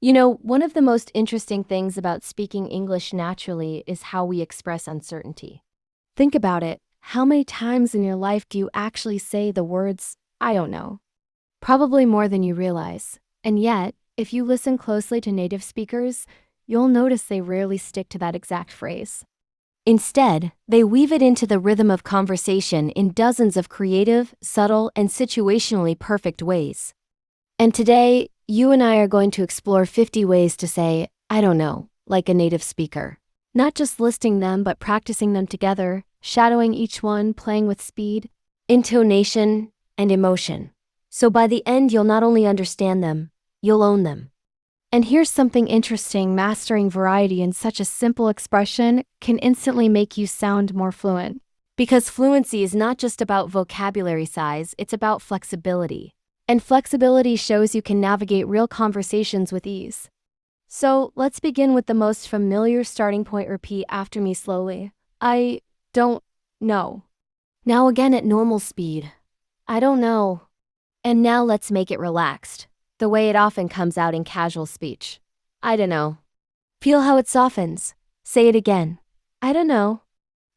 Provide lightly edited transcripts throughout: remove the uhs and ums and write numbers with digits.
You know, one of the most interesting things about speaking English naturally is how we express uncertainty. Think about it. How many times in your life do you actually say the words, I don't know? Probably more than you realize. And yet, if you listen closely to native speakers, you'll notice they rarely stick to that exact phrase. Instead, they weave it into the rhythm of conversation in dozens of creative, subtle, and situationally perfect ways. And today, you and I are going to explore 50 ways to say, I don't know, like a native speaker. Not just listing them, but practicing them together, shadowing each one, playing with speed, intonation, and emotion. So by the end, you'll not only understand them, you'll own them. And here's something interesting: mastering variety in such a simple expression can instantly make you sound more fluent. Because fluency is not just about vocabulary size, it's about flexibility. And flexibility shows you can navigate real conversations with ease. So let's begin with the most familiar starting point. Repeat after me slowly. I don't know. Now again at normal speed. I don't know. And now let's make it relaxed, the way it often comes out in casual speech. I don't know. Feel how it softens. Say it again. I don't know.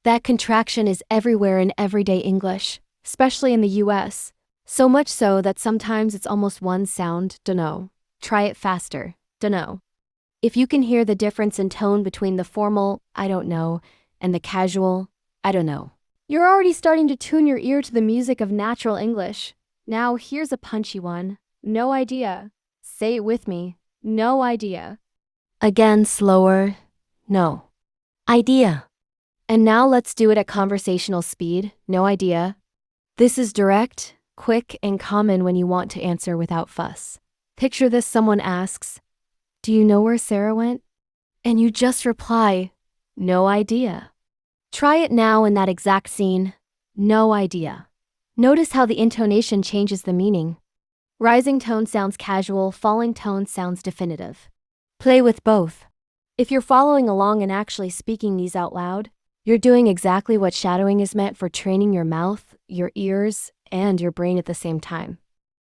That contraction is everywhere in everyday English, especially in the US. So much so that sometimes it's almost one sound, dunno. Try it faster, dunno. If you can hear the difference in tone between the formal, I don't know, and the casual, I don't know, you're already starting to tune your ear to the music of natural English. Now here's a punchy one. No idea. Say it with me. No idea. Again, slower. No. Idea. And now let's do it at conversational speed. No idea. This is direct, quick, and common when you want to answer without fuss. Picture this: someone asks, do you know where Sarah went? And you just reply, no idea. Try it now in that exact scene. No idea. Notice how the intonation changes the meaning. Rising tone sounds casual, falling tone sounds definitive. Play with both. If you're following along and actually speaking these out loud, you're doing exactly what shadowing is meant for: training your mouth, your ears, and your brain at the same time.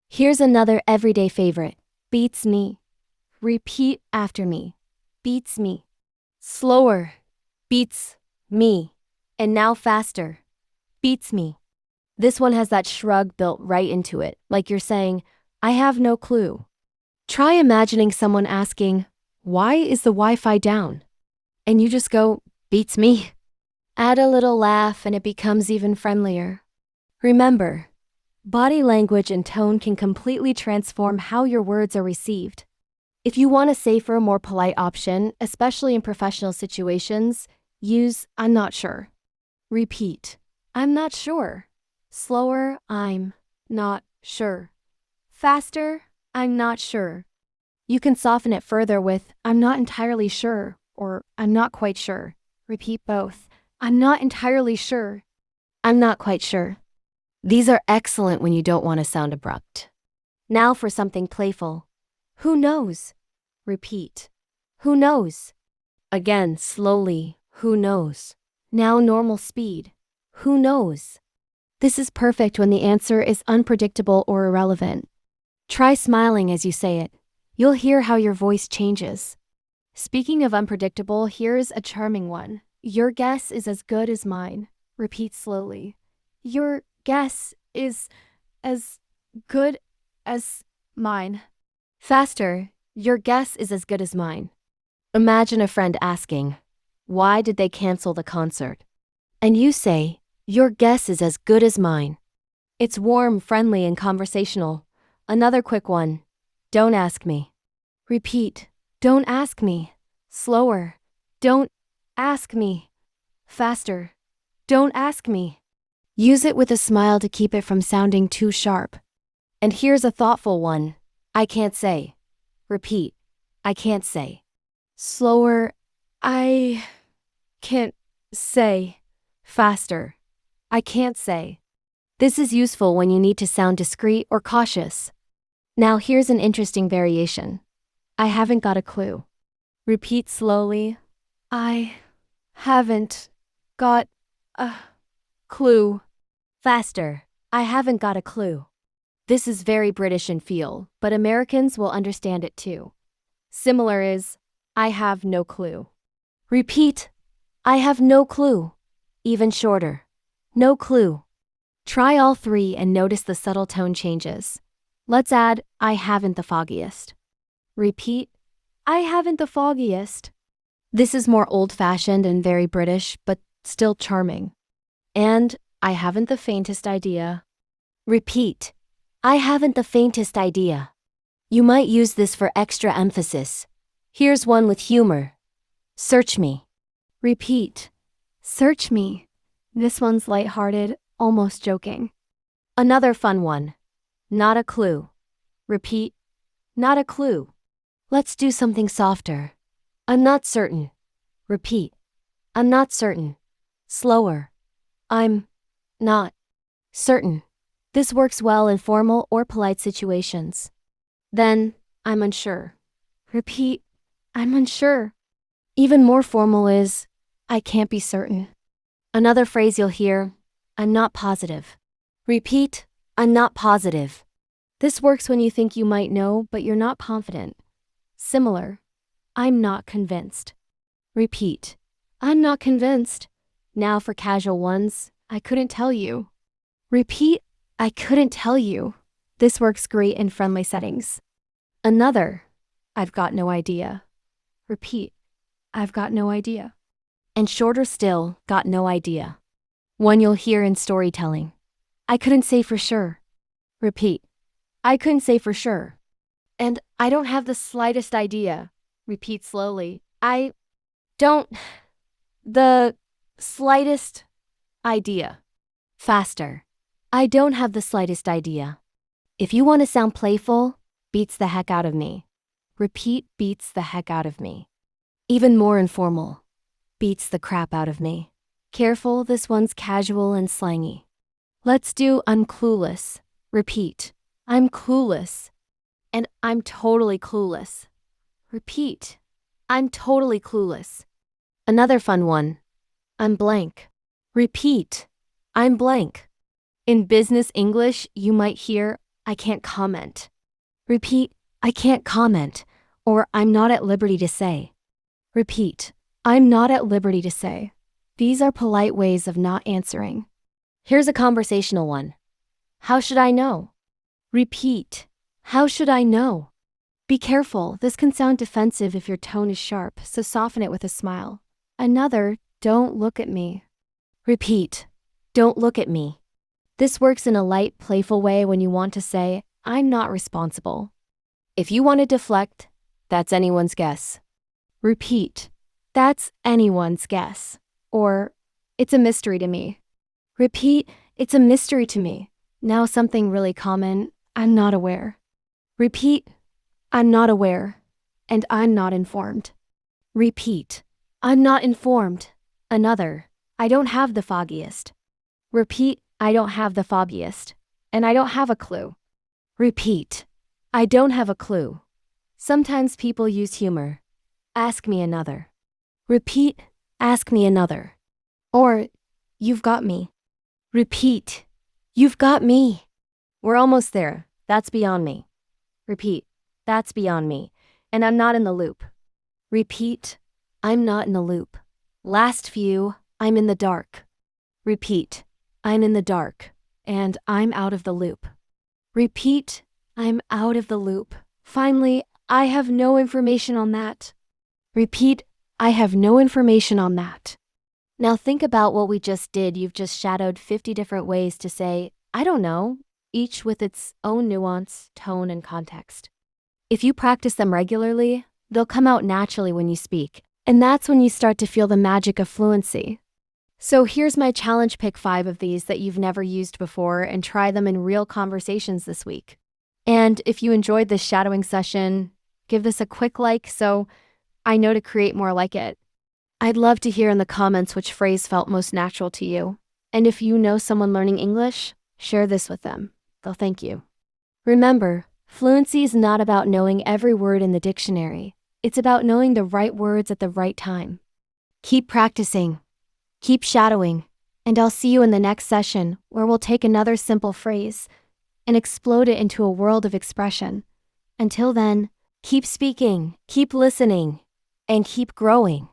Here's another everyday favorite. Beats me. Repeat after me. Beats me. Slower. Beats me. And now faster. Beats me. This one has that shrug built right into it, like you're saying, I have no clue. Try imagining someone asking, why is the Wi-Fi down? And you just go, beats me. Add a little laugh and it becomes even friendlier. Remember, body language and tone can completely transform how your words are received. If you want a safer, more polite option, especially in professional situations, use I'm not sure. Repeat, I'm not sure. Slower, I'm not sure. Faster, I'm not sure. You can soften it further with I'm not entirely sure or I'm not quite sure. Repeat both. I'm not entirely sure. I'm not quite sure. These are excellent when you don't want to sound abrupt. Now for something playful. Who knows? Repeat. Who knows? Again, slowly. Who knows? Now normal speed. Who knows? This is perfect when the answer is unpredictable or irrelevant. Try smiling as you say it. You'll hear how your voice changes. Speaking of unpredictable, here's a charming one. Your guess is as good as mine. Repeat slowly. Your guess is as good as mine. Faster. Your guess is as good as mine. Imagine a friend asking, why did they cancel the concert? And you say, your guess is as good as mine. It's warm, friendly, and conversational. Another quick one. Don't ask me. Repeat. Don't ask me. Slower. Don't ask me. Faster. Don't ask me. Use it with a smile to keep it from sounding too sharp. And here's a thoughtful one. I can't say. Repeat. I can't say. Slower. I can't say. Faster. I can't say. This is useful when you need to sound discreet or cautious. Now here's an interesting variation. I haven't got a clue. Repeat slowly. I haven't got a clue. Faster. I haven't got a clue. This is very British in feel, but Americans will understand it too. Similar is, I have no clue. Repeat, I have no clue. Even shorter, no clue. Try all three and notice the subtle tone changes. Let's add, I haven't the foggiest. Repeat, I haven't the foggiest. This is more old-fashioned and very British, but still charming. And I haven't the faintest idea. Repeat, I haven't the faintest idea. You might use this for extra emphasis. Here's one with humor. Search me. Repeat, search me. This one's lighthearted, almost joking. Another fun one. Not a clue. Repeat, not a clue. Let's do something softer. I'm not certain. Repeat, I'm not certain. Slower. I'm not certain. This works well in formal or polite situations. Then, I'm unsure. Repeat, I'm unsure. Even more formal is, I can't be certain. Another phrase you'll hear, I'm not positive. Repeat, I'm not positive. This works when you think you might know, but you're not confident. Similar, I'm not convinced. Repeat, I'm not convinced. Now for casual ones, I couldn't tell you. Repeat, I couldn't tell you. This works great in friendly settings. Another, I've got no idea. Repeat, I've got no idea. And shorter still, got no idea. One you'll hear in storytelling. I couldn't say for sure. Repeat, I couldn't say for sure. And I don't have the slightest idea. Repeat slowly. I don't the slightest idea. Faster. I don't have the slightest idea. If you want to sound playful, beats the heck out of me. Repeat, beats the heck out of me. Even more informal. Beats the crap out of me. Careful, this one's casual and slangy. Let's do I'm clueless. Repeat, I'm clueless. And I'm totally clueless. Repeat, I'm totally clueless. Another fun one. I'm blank. Repeat, I'm blank. In business English, you might hear, I can't comment. Repeat, I can't comment, or I'm not at liberty to say. Repeat, I'm not at liberty to say. These are polite ways of not answering. Here's a conversational one. How should I know? Repeat, how should I know? Be careful, this can sound defensive if your tone is sharp, so soften it with a smile. Another, don't look at me. Repeat, don't look at me. This works in a light, playful way when you want to say, I'm not responsible. If you want to deflect, that's anyone's guess. Repeat, that's anyone's guess. Or, it's a mystery to me. Repeat, it's a mystery to me. Now something really common, I'm not aware. Repeat, I'm not aware, and I'm not informed. Repeat, I'm not informed. Another, I don't have the foggiest. Repeat, I don't have the foggiest, and I don't have a clue. Repeat, I don't have a clue. Sometimes people use humor. Ask me another. Repeat, ask me another. Or, you've got me. Repeat, you've got me. We're almost there. That's beyond me. Repeat, that's beyond me, and I'm not in the loop. Repeat, I'm not in the loop. Last few, I'm in the dark. Repeat, I'm in the dark, and I'm out of the loop. Repeat, I'm out of the loop. Finally, I have no information on that. Repeat, I have no information on that. Now think about what we just did. You've just shadowed 50 different ways to say, I don't know, each with its own nuance, tone, and context. If you practice them regularly, they'll come out naturally when you speak, and that's when you start to feel the magic of fluency. So here's my challenge: pick 5 of these that you've never used before and try them in real conversations this week. And if you enjoyed this shadowing session, give this a quick like so I know to create more like it. I'd love to hear in the comments which phrase felt most natural to you. And if you know someone learning English, share this with them. They'll thank you. Remember, fluency is not about knowing every word in the dictionary. It's about knowing the right words at the right time. Keep practicing. Keep shadowing. And I'll see you in the next session where we'll take another simple phrase and explode it into a world of expression. Until then, Keep speaking, keep listening, and keep growing.